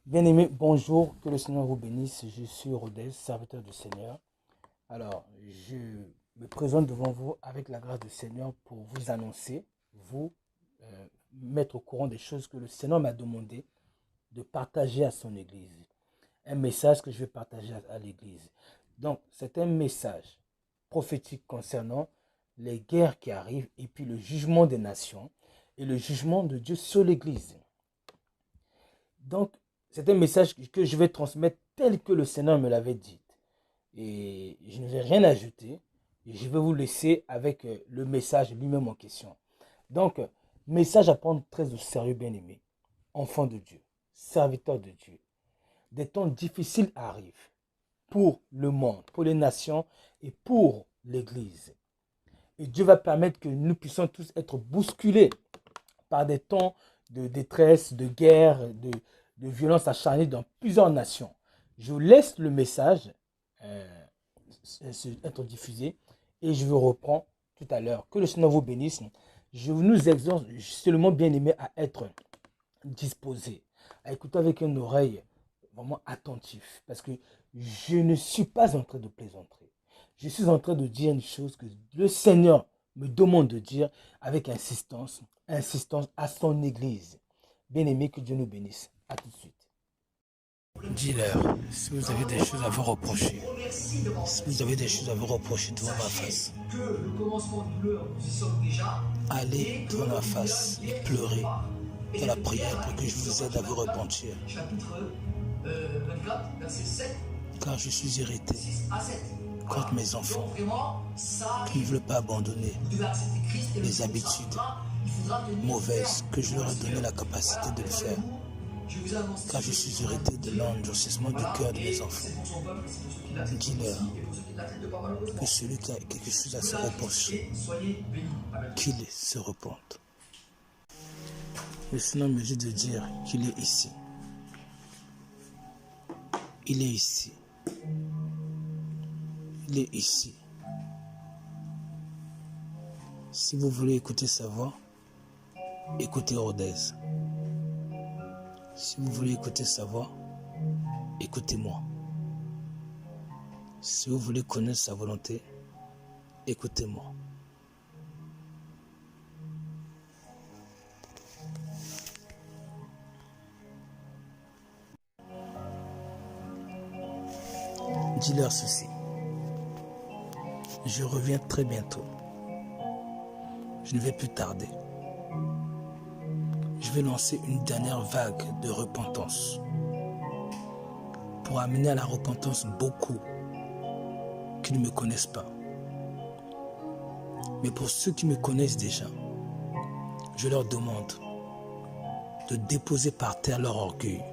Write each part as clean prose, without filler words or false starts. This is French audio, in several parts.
Bien-aimé, bonjour, que le Seigneur vous bénisse. Je suis Rodez, serviteur du Seigneur. Alors, je me présente devant vous avec la grâce du Seigneur pour vous annoncer, vous mettre au courant des choses que le Seigneur m'a demandé de partager à son Église. Un message que je vais partager à l'Église. Donc, c'est un message prophétique concernant les guerres qui arrivent et puis le jugement des nations et le jugement de Dieu sur l'Église. Donc, c'est un message que je vais transmettre tel que le Seigneur me l'avait dit. Et je ne vais rien ajouter. Et je vais vous laisser avec le message lui-même en question. Donc, message à prendre très au sérieux, bien-aimé. Enfant de Dieu, serviteur de Dieu. Des temps difficiles arrivent pour le monde, pour les nations et pour l'Église. Et Dieu va permettre que nous puissions tous être bousculés par des temps de détresse, de guerre, de violence acharnée dans plusieurs nations. Je vous laisse le message être diffusé et je vous reprends tout à l'heure. Que le Seigneur vous bénisse. Je nous exhorte seulement bien aimé à être disposé, à écouter avec une oreille vraiment attentive parce que je ne suis pas en train de plaisanter. Je suis en train de dire une chose que le Seigneur me demande de dire avec insistance, insistance à son Église. Bien-aimé, que Dieu nous bénisse. À tout de suite. Dis-leur, si vous avez des choses à vous reprocher, si vous avez des choses à vous reprocher devant ma face, allez devant ma face et pleurez dans la prière pour que je vous aide à vous repentir. Car je suis irrité contre mes enfants qui ne veulent pas abandonner les habitudes mauvaises que je leur ai donné la capacité de le faire. Car je suis irrité de l'endurcissement du cœur de mes enfants. Dis-leur que celui qui a quelque chose à se reprocher, qu'il se repente. Le Seigneur me dit de dire qu'il est ici. Il est ici. Il est ici. Si vous voulez écouter sa voix, écoutez Rodez. Si vous voulez écouter sa voix, écoutez-moi. Si vous voulez connaître sa volonté, écoutez-moi. Dis-leur ceci. Je reviens très bientôt. Je ne vais plus tarder. Je vais lancer une dernière vague de repentance pour amener à la repentance beaucoup qui ne me connaissent pas. Mais pour ceux qui me connaissent déjà, je leur demande de déposer par terre leur orgueil,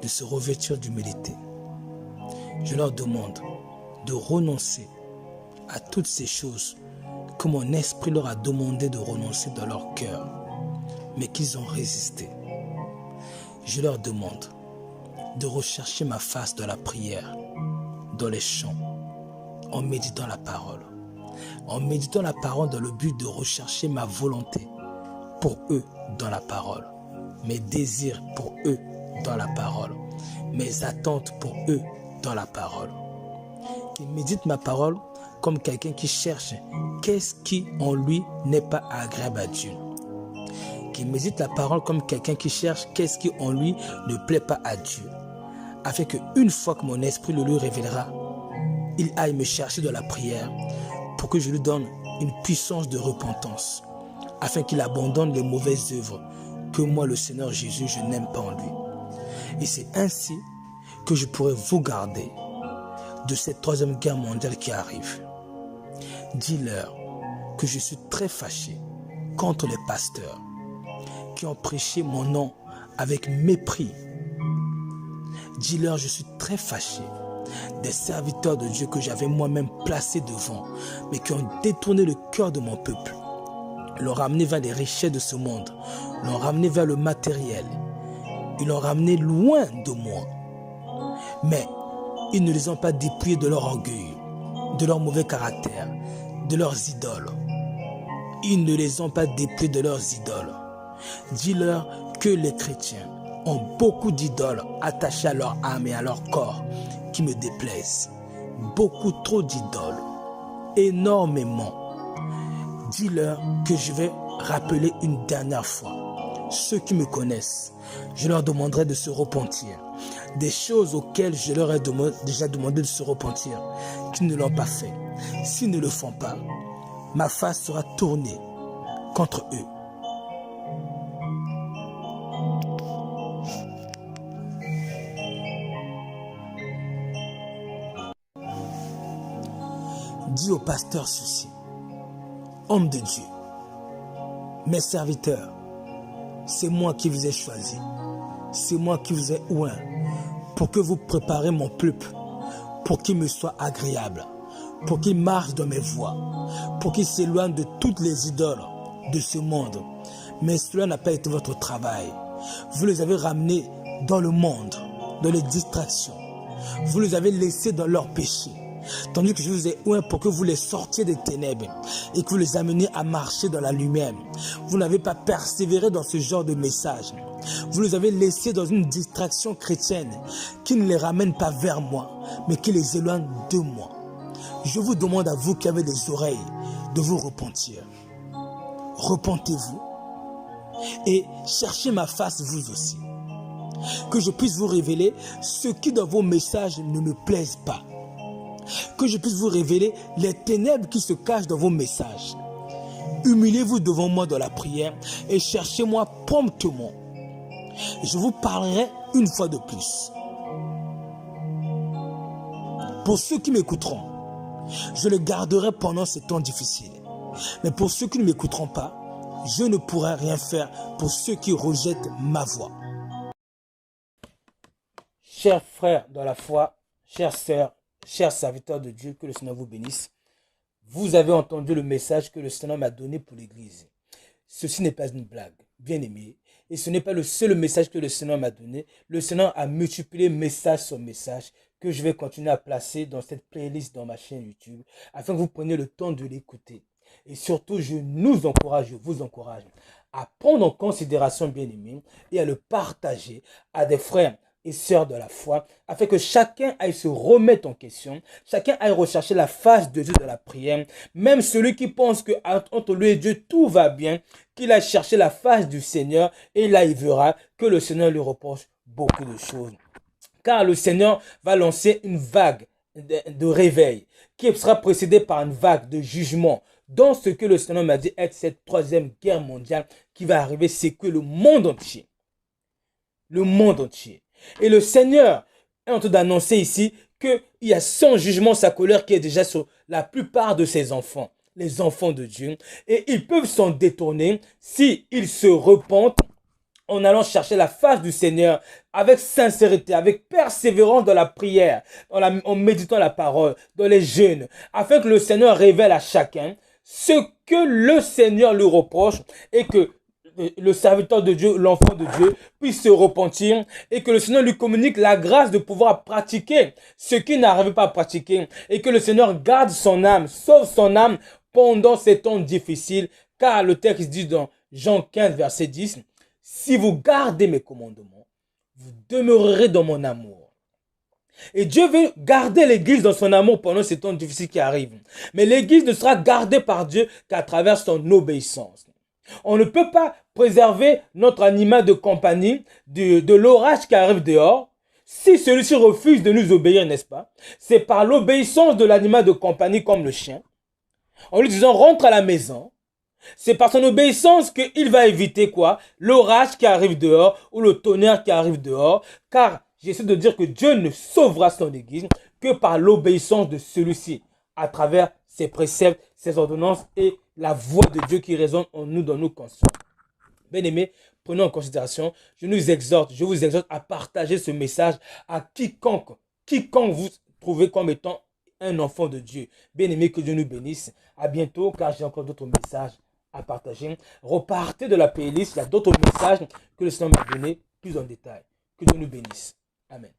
de se revêtir d'humilité. Je leur demande de renoncer à toutes ces choses que mon esprit leur a demandé de renoncer dans leur cœur, mais qu'ils ont résisté. Je leur demande de rechercher ma face dans la prière, dans les chants, en méditant la parole. En méditant la parole dans le but de rechercher ma volonté pour eux dans la parole, mes désirs pour eux dans la parole, mes attentes pour eux dans la parole. Qu'ils méditent ma parole comme quelqu'un qui cherche qu'est-ce qui en lui n'est pas agréable à Dieu. Qu'il médite la parole comme quelqu'un qui cherche qu'est-ce qui en lui ne plaît pas à Dieu. Afin qu'une fois que mon esprit le lui révélera, il aille me chercher dans la prière pour que je lui donne une puissance de repentance, afin qu'il abandonne les mauvaises œuvres que moi, le Seigneur Jésus, je n'aime pas en lui. Et c'est ainsi que je pourrai vous garder de cette troisième guerre mondiale qui arrive. Dis-leur que je suis très fâché contre les pasteurs qui ont prêché mon nom avec mépris. Dis-leur, je suis très fâché des serviteurs de Dieu que j'avais moi-même placés devant, mais qui ont détourné le cœur de mon peuple, l'ont ramené vers les richesses de ce monde, l'ont ramené vers le matériel, ils l'ont ramené loin de moi. Mais ils ne les ont pas dépouillés de leur orgueil, de leur mauvais caractère, de leurs idoles. Ils ne les ont pas dépouillés de leurs idoles. Dis-leur que les chrétiens ont beaucoup d'idoles attachées à leur âme et à leur corps qui me déplaisent. Beaucoup trop d'idoles. Énormément. Dis-leur que je vais rappeler une dernière fois. Ceux qui me connaissent, je leur demanderai de se repentir. Des choses auxquelles je leur ai déjà demandé de se repentir, qui ne l'ont pas fait. S'ils ne le font pas, ma face sera tournée contre eux. Dis au pasteur ceci: homme de Dieu, mes serviteurs, c'est moi qui vous ai choisi, c'est moi qui vous ai oint pour que vous préparez mon peuple, pour qu'il me soit agréable, pour qu'il marche dans mes voies, pour qu'il s'éloigne de toutes les idoles de ce monde. Mais cela n'a pas été votre travail. Vous les avez ramenés dans le monde, dans les distractions. Vous les avez laissés dans leurs péchés. Tandis que je vous ai oint pour que vous les sortiez des ténèbres et que vous les ameniez à marcher dans la lumière. Vous n'avez pas persévéré dans ce genre de message. Vous les avez laissés dans une distraction chrétienne qui ne les ramène pas vers moi, mais qui les éloigne de moi. Je vous demande à vous qui avez des oreilles de vous repentir. Repentez-vous et cherchez ma face vous aussi. Que je puisse vous révéler ce qui dans vos messages ne me plaise pas. Que je puisse vous révéler les ténèbres qui se cachent dans vos messages. Humiliez-vous devant moi dans la prière et cherchez-moi promptement. Je vous parlerai une fois de plus. Pour ceux qui m'écouteront, je les garderai pendant ces temps difficiles. Mais pour ceux qui ne m'écouteront pas, je ne pourrai rien faire pour ceux qui rejettent ma voix. Chers frères dans la foi, chères sœurs, chers serviteurs de Dieu, que le Seigneur vous bénisse. Vous avez entendu le message que le Seigneur m'a donné pour l'Église. Ceci n'est pas une blague, bien aimé. Et ce n'est pas le seul message que le Seigneur m'a donné. Le Seigneur a multiplié message sur message que je vais continuer à placer dans cette playlist dans ma chaîne YouTube afin que vous preniez le temps de l'écouter. Et surtout, je vous encourage à prendre en considération, bien aimé, et à le partager à des frères et sœurs de la foi, afin que chacun aille se remettre en question, chacun aille rechercher la face de Dieu dans la prière, même celui qui pense que entre lui et Dieu tout va bien, qu'il aille chercher la face du Seigneur, et là il verra que le Seigneur lui reproche beaucoup de choses. Car le Seigneur va lancer une vague de réveil, qui sera précédée par une vague de jugement, dans ce que le Seigneur m'a dit être cette troisième guerre mondiale qui va arriver, c'est que le monde entier. Le monde entier. Et le Seigneur est en train d'annoncer ici qu'il y a son jugement, sa colère qui est déjà sur la plupart de ses enfants, les enfants de Dieu. Et ils peuvent s'en détourner s'ils se repentent en allant chercher la face du Seigneur avec sincérité, avec persévérance dans la prière, en méditant la parole, dans les jeûnes, afin que le Seigneur révèle à chacun ce que le Seigneur lui reproche et que le serviteur de Dieu, l'enfant de Dieu, puisse se repentir et que le Seigneur lui communique la grâce de pouvoir pratiquer ce qu'il n'arrive pas à pratiquer et que le Seigneur garde son âme, sauve son âme pendant ces temps difficiles, car le texte dit dans Jean 15, verset 10, « Si vous gardez mes commandements, vous demeurerez dans mon amour. » Et Dieu veut garder l'Église dans son amour pendant ces temps difficiles qui arrivent. Mais l'Église ne sera gardée par Dieu qu'à travers son obéissance. On ne peut pas préserver notre animal de compagnie de l'orage qui arrive dehors si celui-ci refuse de nous obéir, n'est-ce pas? C'est par l'obéissance de l'animal de compagnie comme le chien, en lui disant rentre à la maison. C'est par son obéissance qu'il va éviter quoi? L'orage qui arrive dehors ou le tonnerre qui arrive dehors, car j'essaie de dire que Dieu ne sauvera son Église que par l'obéissance de celui-ci, à travers ses préceptes, ses ordonnances et la voix de Dieu qui résonne en nous dans nos consciences. Bien-aimés, prenons en considération, je vous exhorte à partager ce message à quiconque vous trouvez comme étant un enfant de Dieu. Bien-aimés, que Dieu nous bénisse. À bientôt, car j'ai encore d'autres messages à partager. Repartez de la playlist, il y a d'autres messages que le Seigneur m'a donné plus en détail. Que Dieu nous bénisse. Amen.